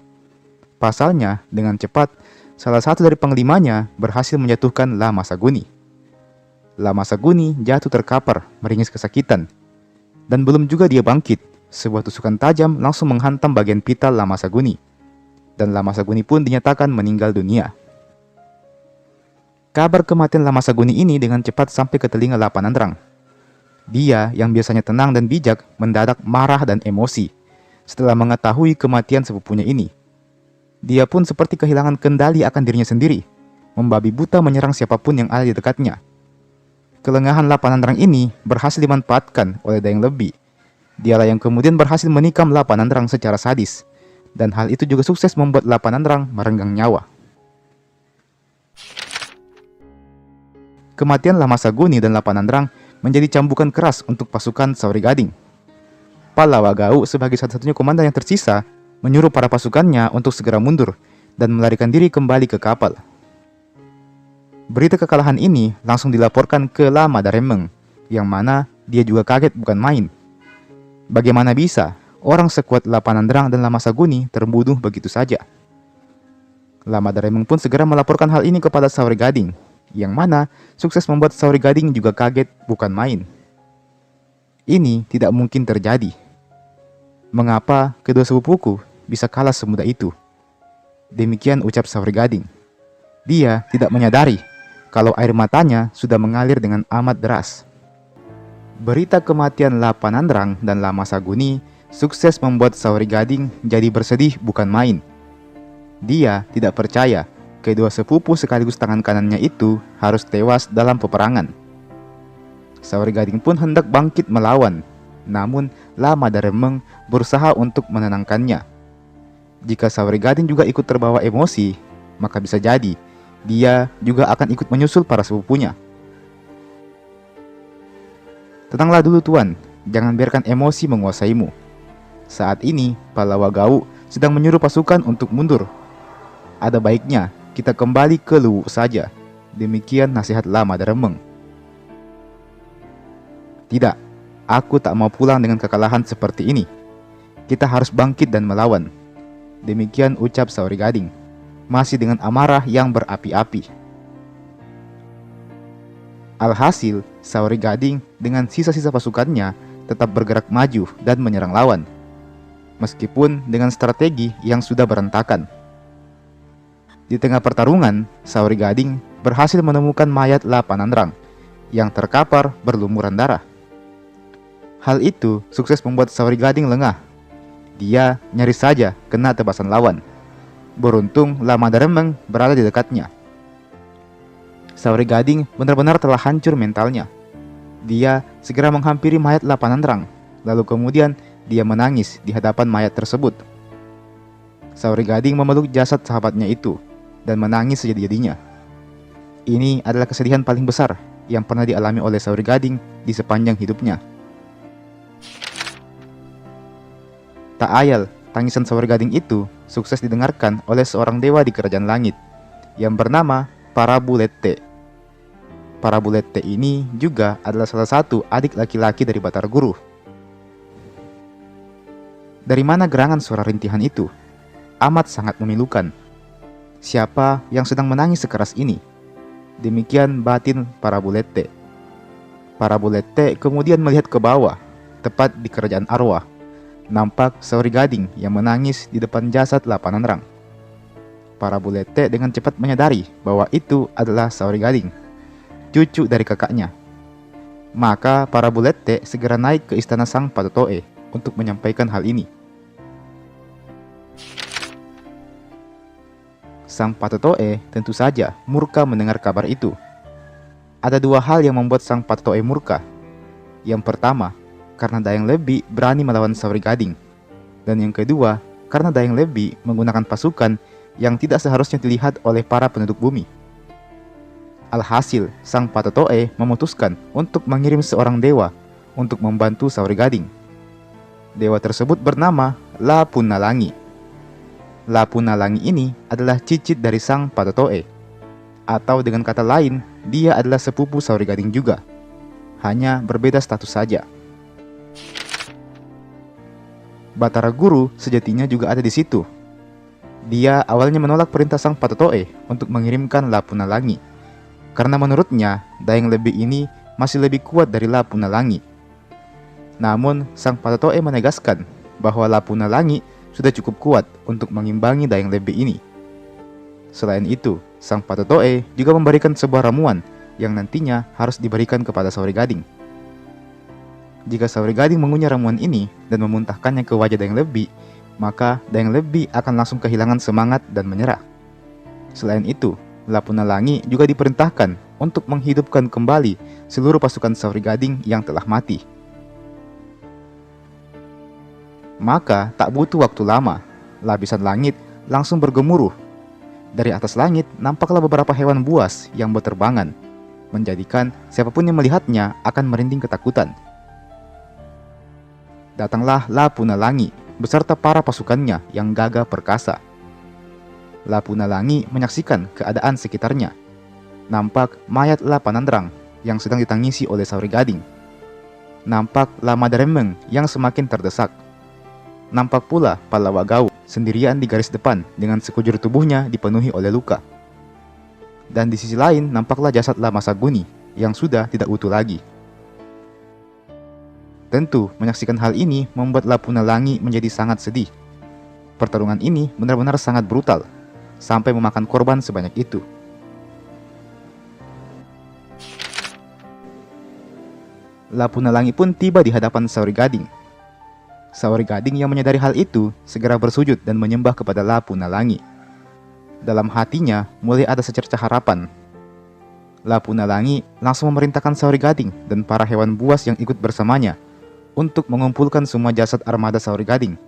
Pasalnya, dengan cepat, salah satu dari panglimanya berhasil menjatuhkan Lama Saguni. Lama Saguni jatuh terkapar, meringis kesakitan. Dan belum juga dia bangkit, sebuah tusukan tajam langsung menghantam bagian pita Lama Saguni. Dan Lama Saguni pun dinyatakan meninggal dunia. Kabar kematian Lama Saguni ini dengan cepat sampai ke telinga Lapanandrang. Dia yang biasanya tenang dan bijak mendadak marah dan emosi setelah mengetahui kematian sepupunya ini. Dia pun seperti kehilangan kendali akan dirinya sendiri, membabi buta menyerang siapapun yang ada di dekatnya. Kelengahan Lapanandrang ini berhasil dimanfaatkan oleh Daeng Lebi. Dialah yang kemudian berhasil menikam Lapanandrang secara sadis. Dan hal itu juga sukses membuat Lapanandrang merenggang nyawa. Kematian Lama Saguni dan Lapanandrang menjadi cambukan keras untuk pasukan Sauri Gading. Palawagau sebagai satu-satunya komandan yang tersisa menyuruh para pasukannya untuk segera mundur dan melarikan diri kembali ke kapal. Berita kekalahan ini langsung dilaporkan ke Lama Daremeng, yang mana dia juga kaget bukan main. Bagaimana bisa orang sekuat Lapanandrang dan Lama Saguni terbunuh begitu saja? Lama Daremeng pun segera melaporkan hal ini kepada Sauri Gading, yang mana sukses membuat Sauri Gading juga kaget bukan main. Ini tidak mungkin terjadi. Mengapa kedua sepupuku bisa kalah semudah itu? Demikian ucap Sauri Gading. Dia tidak menyadari kalau air matanya sudah mengalir dengan amat deras. Berita kematian Lapanandrang dan Lama Saguni sukses membuat Sauri Gading jadi bersedih bukan main. Dia tidak percaya kedua sepupu sekaligus tangan kanannya itu harus tewas dalam peperangan. Sauri Gading pun hendak bangkit melawan, namun Lama Daremeng berusaha untuk menenangkannya. Jika Sauri Gading juga ikut terbawa emosi, maka bisa jadi dia juga akan ikut menyusul para sepupunya. Tenanglah dulu tuan, jangan biarkan emosi menguasaimu. Saat ini, Palawagau sedang menyuruh pasukan untuk mundur. Ada baiknya kita kembali ke Luwu saja. Demikian nasihat Lama Daremeng. Tidak, aku tak mau pulang dengan kekalahan seperti ini. Kita harus bangkit dan melawan. Demikian ucap Sauri Gading, masih dengan amarah yang berapi-api. Alhasil, Sauri Gading dengan sisa-sisa pasukannya tetap bergerak maju dan menyerang lawan, meskipun dengan strategi yang sudah berantakan. Di tengah pertarungan, Sauri Gading berhasil menemukan mayat Lapanandrang yang terkapar berlumuran darah. Hal itu sukses membuat Sauri Gading lengah. Dia nyaris saja kena tebasan lawan. Beruntung Lama Daremeng berada di dekatnya. Sauri Gading benar-benar telah hancur mentalnya. Dia segera menghampiri mayat Lapanandrang, lalu kemudian dia menangis di hadapan mayat tersebut. Sauri Gading memeluk jasad sahabatnya itu dan menangis sejadi-jadinya. Ini adalah kesedihan paling besar yang pernah dialami oleh Sauri Gading di sepanjang hidupnya. Tak ayal, tangisan Sauri Gading itu sukses didengarkan oleh seorang dewa di kerajaan langit yang bernama Parabulete. Parabulete ini juga adalah salah satu adik laki-laki dari Batara Guru. Dari mana gerangan suara rintihan itu? Amat sangat memilukan. Siapa yang sedang menangis sekeras ini? Demikian batin Parabulete. Parabulete kemudian melihat ke bawah, tepat di kerajaan arwah. Nampak Sauri Gading yang menangis di depan jasad Lapanandrang. Parabulete dengan cepat menyadari bahwa itu adalah Sauri Gading, cucu dari kakaknya. Maka Parabulete segera naik ke istana Sang Patotoe untuk menyampaikan hal ini. Sang Patotoe tentu saja murka mendengar kabar itu. Ada dua hal yang membuat Sang Patotoe murka. Yang pertama, karena Dayang Lebi berani melawan Sauri Gading. Dan yang kedua, karena Dayang Lebi menggunakan pasukan yang tidak seharusnya dilihat oleh para penduduk bumi. Alhasil, Sang Patotoe memutuskan untuk mengirim seorang dewa untuk membantu Sauri Gading. Dewa tersebut bernama Lapunalangi. Lapunalangi ini adalah cicit dari Sang Patotoe. Atau dengan kata lain, dia adalah sepupu Sauri Gading juga. Hanya berbeda status saja. Batara Guru sejatinya juga ada di situ. Dia awalnya menolak perintah Sang Patotoe untuk mengirimkan Lapunalangi, karena menurutnya Dayang Lebi ini masih lebih kuat dari Lapunalangi. Namun Sang Patotoe menegaskan bahwa Lapunalangi sudah cukup kuat untuk mengimbangi Dayang Lebi ini. Selain itu, Sang Patotoe juga memberikan sebuah ramuan yang nantinya harus diberikan kepada Sauri Gading. Jika Sauri Gading mengunyah ramuan ini dan memuntahkannya ke wajah Dayang Lebi, maka Dayang Lebi akan langsung kehilangan semangat dan menyerah. Selain itu, Lapunalangi juga diperintahkan untuk menghidupkan kembali seluruh pasukan Sauri Gading yang telah mati. Maka tak butuh waktu lama, lapisan langit langsung bergemuruh. Dari atas langit nampaklah beberapa hewan buas yang berterbangan. menjadikan siapapun yang melihatnya akan merinding ketakutan. Datanglah Lapunalangi beserta para pasukannya yang gagah perkasa. Lapunalangi menyaksikan keadaan sekitarnya. Nampak mayat Lapanandrang yang sedang ditangisi oleh Sauri Gading. Nampak Lamadaremeng yang semakin terdesak. Nampak pula Palawagau sendirian di garis depan dengan sekujur tubuhnya dipenuhi oleh luka. Dan di sisi lain nampaklah jasad Lamasaguni yang sudah tidak utuh lagi. Tentu, menyaksikan hal ini membuat Lapunalangi menjadi sangat sedih. Pertarungan ini benar-benar sangat brutal, sampai memakan korban sebanyak itu. Lapunalangi pun tiba di hadapan Sauri Gading. Sauri Gading yang menyadari hal itu segera bersujud dan menyembah kepada Lapunalangi. Dalam hatinya mulai ada secercah harapan. Lapunalangi langsung memerintahkan Sauri Gading dan para hewan buas yang ikut bersamanya untuk mengumpulkan semua jasad armada Sauri Gading.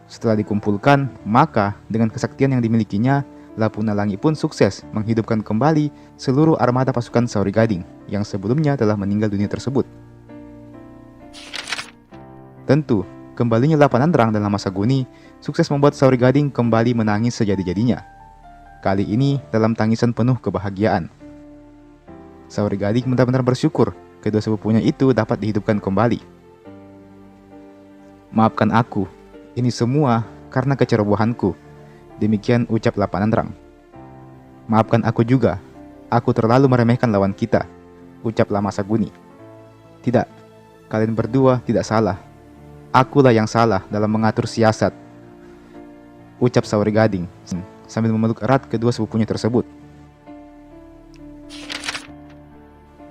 Setelah dikumpulkan, maka dengan kesaktian yang dimilikinya, Lapunalangi pun sukses menghidupkan kembali seluruh armada pasukan Sauri Gading yang sebelumnya telah meninggal dunia tersebut. Tentu, kembalinya Lapanandrang dan Lamasaguni sukses membuat Sauri Gading kembali menangis sejadi-jadinya. Kali ini dalam tangisan penuh kebahagiaan. Sauri Gading benar-benar bersyukur kedua sepupunya itu dapat dihidupkan kembali. Maafkan aku, ini semua karena kecerobohanku. Demikian ucap Lapanandrang. Maafkan aku juga, aku terlalu meremehkan lawan kita, ucap Lamasaguni. Tidak, kalian berdua tidak salah. Akulah yang salah dalam mengatur siasat, ucap Sauri Gading sambil memeluk erat kedua sepupunya tersebut.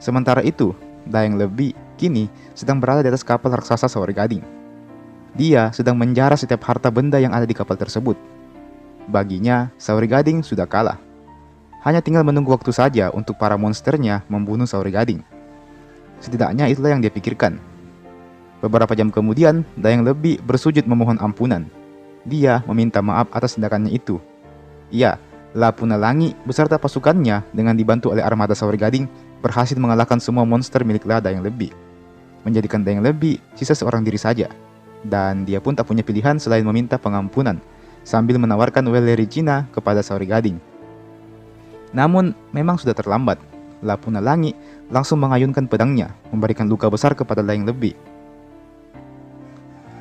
Sementara itu, Dayang Lebi kini sedang berada di atas kapal raksasa Sauri Gading. Dia sedang menjara setiap harta benda yang ada di kapal tersebut. Baginya, Sauri Gading sudah kalah. Hanya tinggal menunggu waktu saja untuk para monsternya membunuh Sauri Gading. Setidaknya itulah yang dia pikirkan. Beberapa jam kemudian, Dayang Lebi bersujud memohon ampunan. Dia meminta maaf atas tindakannya itu. Ya, Lapunalangi beserta pasukannya dengan dibantu oleh armada Sauri Gading berhasil mengalahkan semua monster milik Dayang Lebi, menjadikan Dayang Lebi sisa seorang diri saja. Dan dia pun tak punya pilihan selain meminta pengampunan, sambil menawarkan Welericina kepada Sauri Gading. Namun, memang sudah terlambat. Lapunalangi langsung mengayunkan pedangnya, memberikan luka besar kepada Dayang Lebi.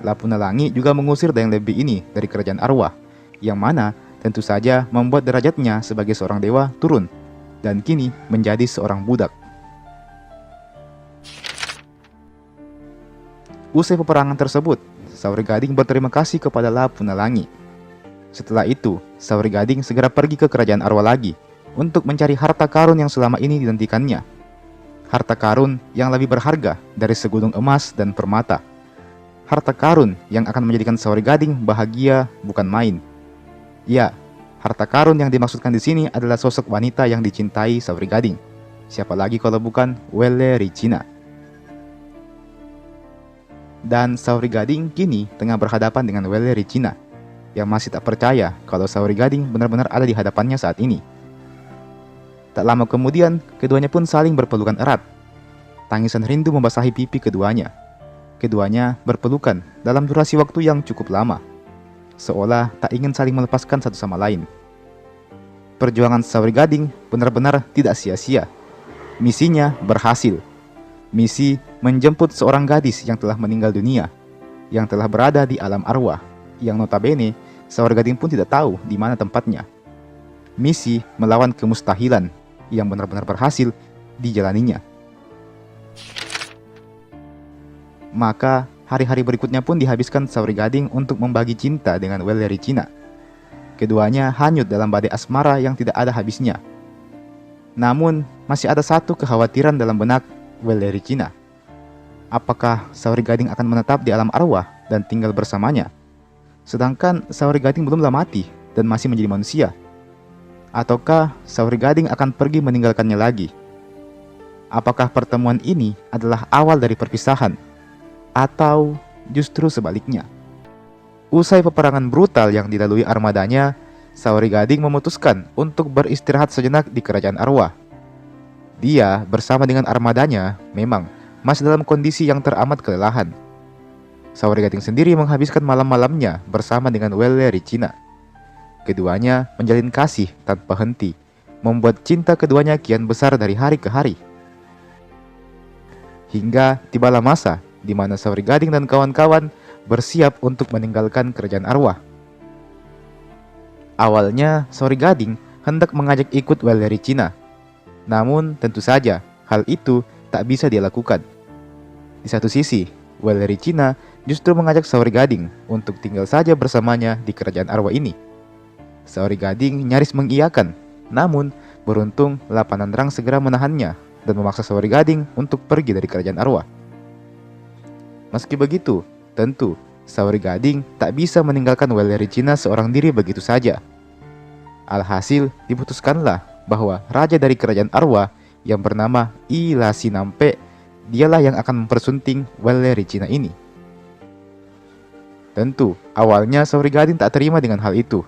Lapunalangi juga mengusir Dayang Lebi ini dari kerajaan arwah, yang mana tentu saja membuat derajatnya sebagai seorang dewa turun, dan kini menjadi seorang budak. Usai peperangan tersebut, Sauri Gading berterima kasih kepada Lapunalangi. Setelah itu, Sauri Gading segera pergi ke kerajaan arwah lagi untuk mencari harta karun yang selama ini dinantikannya. Harta karun yang lebih berharga dari segulung emas dan permata. Harta karun yang akan menjadikan Sauri Gading bahagia bukan main. Ya, harta karun yang dimaksudkan di sini adalah sosok wanita yang dicintai Sauri Gading. Siapa lagi kalau bukan Welericina. Dan Sauri Gading kini tengah berhadapan dengan Welericina, yang masih tak percaya kalau Sauri Gading benar-benar ada di hadapannya saat ini. Tak lama kemudian, keduanya pun saling berpelukan erat. Tangisan rindu membasahi pipi keduanya. Keduanya berpelukan dalam durasi waktu yang cukup lama, seolah tak ingin saling melepaskan satu sama lain. Perjuangan Sauri Gading benar-benar tidak sia-sia. Misinya berhasil. Misi menjemput seorang gadis yang telah meninggal dunia, yang telah berada di alam arwah, yang notabene Sauri Gading pun tidak tahu di mana tempatnya. Misi melawan kemustahilan yang benar-benar berhasil dijalaninya. Maka hari-hari berikutnya pun dihabiskan Sauri Gading untuk membagi cinta dengan Welericina. Keduanya hanyut dalam badai asmara yang tidak ada habisnya. Namun masih ada satu kekhawatiran dalam benak Welericina. Apakah Sauri Gading akan menetap di alam arwah dan tinggal bersamanya? Sedangkan Sauri Gading belumlah mati dan masih menjadi manusia. Ataukah Sauri Gading akan pergi meninggalkannya lagi? Apakah pertemuan ini adalah awal dari perpisahan? Atau justru sebaliknya? Usai peperangan brutal yang dilalui armadanya, Sauri Gading memutuskan untuk beristirahat sejenak di kerajaan arwah. Dia bersama dengan armadanya memang masih dalam kondisi yang teramat kelelahan. Saori Gading sendiri menghabiskan malam-malamnya bersama dengan Welle Ricina. Keduanya menjalin kasih tanpa henti, membuat cinta keduanya kian besar dari hari ke hari. Hingga tibalah masa di mana Saori Gading dan kawan-kawan bersiap untuk meninggalkan kerajaan arwah. Awalnya, Saori Gading hendak mengajak ikut Welle Ricina. Namun, tentu saja hal itu tak bisa dia lakukan. Di satu sisi, Welle Ricina justru mengajak Saori Gading untuk tinggal saja bersamanya di kerajaan arwah ini. Saori Gading nyaris mengiyakan, namun beruntung Lapanandrang segera menahannya dan memaksa Saori Gading untuk pergi dari kerajaan arwah. Meski begitu, tentu Saori Gading tak bisa meninggalkan Welle Ricina seorang diri begitu saja. Alhasil, diputuskanlah bahwa raja dari kerajaan arwah yang bernama Ilasinampe dialah yang akan mempersunting Welle Ricina ini. Tentu, awalnya Saori Gading tak terima dengan hal itu.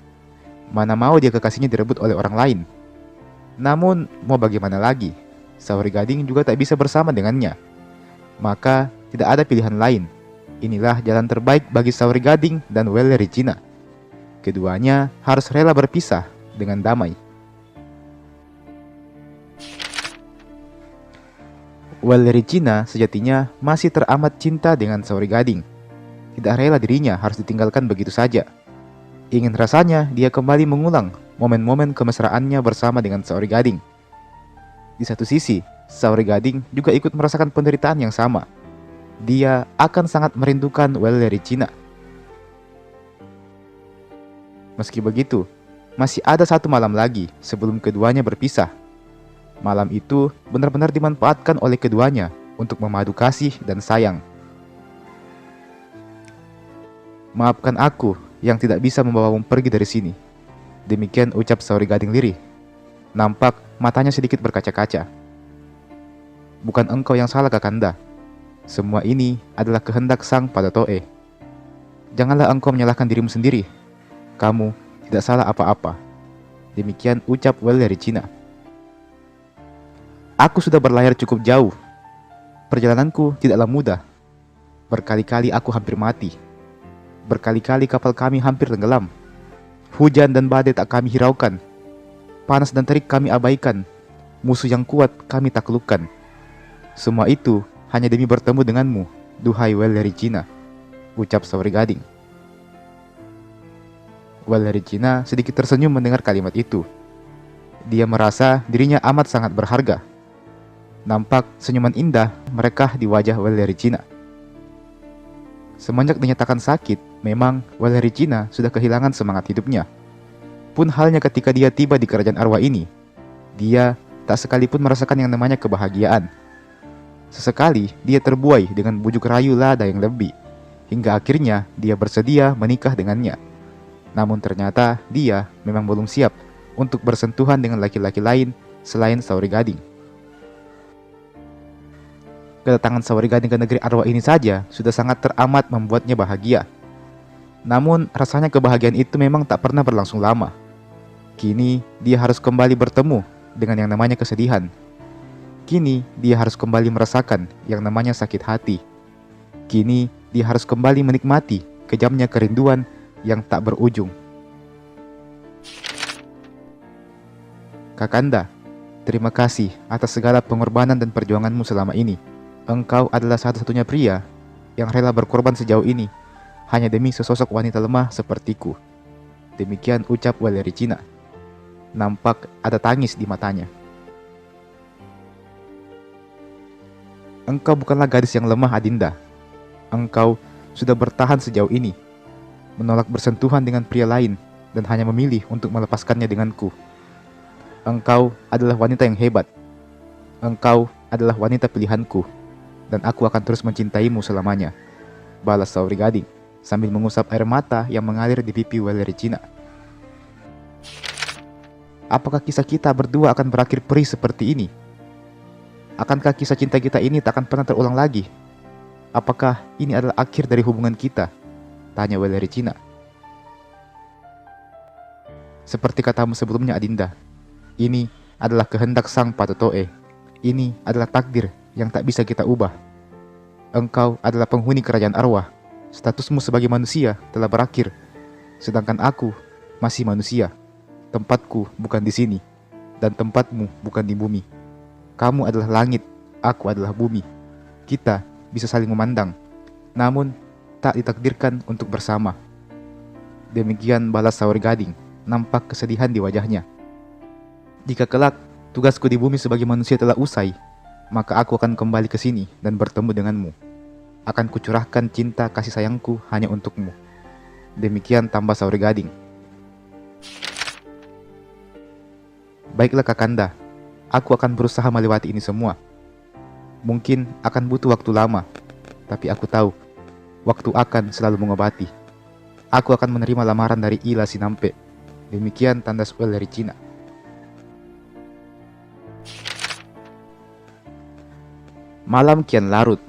Mana mau dia kekasihnya direbut oleh orang lain. Namun, mau bagaimana lagi? Saori Gading juga tak bisa bersama dengannya. Maka, tidak ada pilihan lain. Inilah jalan terbaik bagi Saori Gading dan Welle Ricina. Keduanya harus rela berpisah dengan damai. Welle Ricina sejatinya masih teramat cinta dengan Saori Gading. Tidak rela dirinya harus ditinggalkan begitu saja. Ingin rasanya dia kembali mengulang momen-momen kemesraannya bersama dengan Saori Gading. Di satu sisi, Saori Gading juga ikut merasakan penderitaan yang sama. Dia akan sangat merindukan Welle Ricina. Meski begitu, masih ada satu malam lagi sebelum keduanya berpisah. Malam itu benar-benar dimanfaatkan oleh keduanya untuk memadu kasih dan sayang. Maafkan aku yang tidak bisa membawamu pergi dari sini. Demikian ucap Saori Gading lirih. Nampak matanya sedikit berkaca-kaca. Bukan engkau yang salah, Kakanda. Semua ini adalah kehendak Sang Padatoe. Janganlah engkau menyalahkan dirimu sendiri. Kamu tidak salah apa-apa. Demikian ucap Welle Ricina. Aku sudah berlayar cukup jauh. Perjalananku tidaklah mudah. Berkali-kali aku hampir mati. Berkali-kali kapal kami hampir tenggelam. Hujan dan badai tak kami hiraukan. Panas dan terik kami abaikan. Musuh yang kuat kami taklukkan. Semua itu hanya demi bertemu denganmu, duhai Welle Ricina, ucap Saori Gading. Welle Ricina sedikit tersenyum mendengar kalimat itu. Dia merasa dirinya amat sangat berharga. Nampak senyuman indah merekah di wajah Welle Ricina. Semenjak dinyatakan sakit, memang Welle Ricina sudah kehilangan semangat hidupnya. Pun halnya ketika dia tiba di kerajaan arwah ini, dia tak sekalipun merasakan yang namanya kebahagiaan. Sesekali dia terbuai dengan bujuk rayu lada yang lebih, hingga akhirnya dia bersedia menikah dengannya. Namun ternyata dia memang belum siap untuk bersentuhan dengan laki-laki lain selain Saori Gading. Kedatangan Saori Gading ke negeri arwah ini saja sudah sangat teramat membuatnya bahagia. Namun rasanya kebahagiaan itu memang tak pernah berlangsung lama. Kini dia harus kembali bertemu dengan yang namanya kesedihan. Kini dia harus kembali merasakan yang namanya sakit hati. Kini dia harus kembali menikmati kejamnya kerinduan yang tak berujung. Kakanda, terima kasih atas segala pengorbanan dan perjuanganmu selama ini. Engkau adalah satu-satunya pria yang rela berkorban sejauh ini hanya demi sesosok wanita lemah sepertiku. Demikian ucap Welle Ricina. Nampak ada tangis di matanya. Engkau bukanlah gadis yang lemah, Adinda. Engkau sudah bertahan sejauh ini, menolak bersentuhan dengan pria lain dan hanya memilih untuk melepaskannya denganku. Engkau adalah wanita yang hebat. Engkau adalah wanita pilihanku, dan aku akan terus mencintaimu selamanya, balas Saori Gading sambil mengusap air mata yang mengalir di pipi Welle Ricina. Apakah kisah kita berdua akan berakhir perih seperti ini? Akankah kisah cinta kita ini tak akan pernah terulang lagi? Apakah ini adalah akhir dari hubungan kita? Tanya Welle Ricina. Seperti katamu sebelumnya, Adinda, ini adalah kehendak Sang Padatoe. Ini adalah takdir yang tak bisa kita ubah. Engkau adalah penghuni kerajaan arwah. Statusmu sebagai manusia telah berakhir, sedangkan aku masih manusia. Tempatku bukan di sini, dan tempatmu bukan di bumi. Kamu adalah langit, aku adalah bumi. Kita bisa saling memandang, namun tak ditakdirkan untuk bersama. Demikian balas Saori Gading, nampak kesedihan di wajahnya. Jika kelak tugasku di bumi sebagai manusia telah usai, maka aku akan kembali ke sini dan bertemu denganmu. Akan kucurahkan cinta kasih sayangku hanya untukmu. Demikian tambah Saori Gading. Baiklah Kakanda, aku akan berusaha melewati ini semua. Mungkin akan butuh waktu lama, tapi aku tahu, waktu akan selalu mengobati. Aku akan menerima lamaran dari Ila Sinampe. Demikian tanda spell dari Cina. Malam kian larut.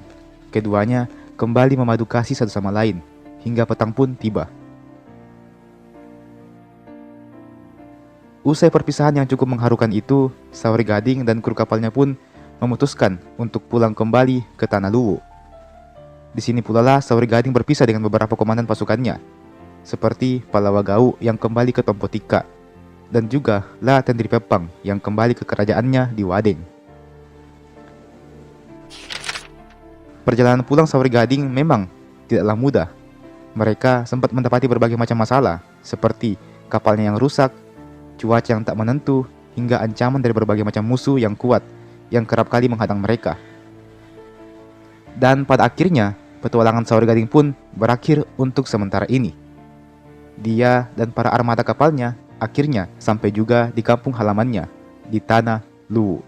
Keduanya kembali memadu kasih satu sama lain, hingga petang pun tiba. Usai perpisahan yang cukup mengharukan itu, Saori Gading dan kru kapalnya pun memutuskan untuk pulang kembali ke Tanah Luwu. Di sini pula lah Saori Gading berpisah dengan beberapa komandan pasukannya, seperti Palawa Gau yang kembali ke Tompotika, dan juga La Tendri Pepang yang kembali ke kerajaannya di Wadeng. Perjalanan pulang Saori Gading memang tidaklah mudah. Mereka sempat mendapati berbagai macam masalah, seperti kapalnya yang rusak, cuaca yang tak menentu, hingga ancaman dari berbagai macam musuh yang kuat yang kerap kali menghadang mereka. Dan pada akhirnya, petualangan Saori Gading pun berakhir untuk sementara ini. Dia dan para armada kapalnya akhirnya sampai juga di kampung halamannya di Tanah Luwu.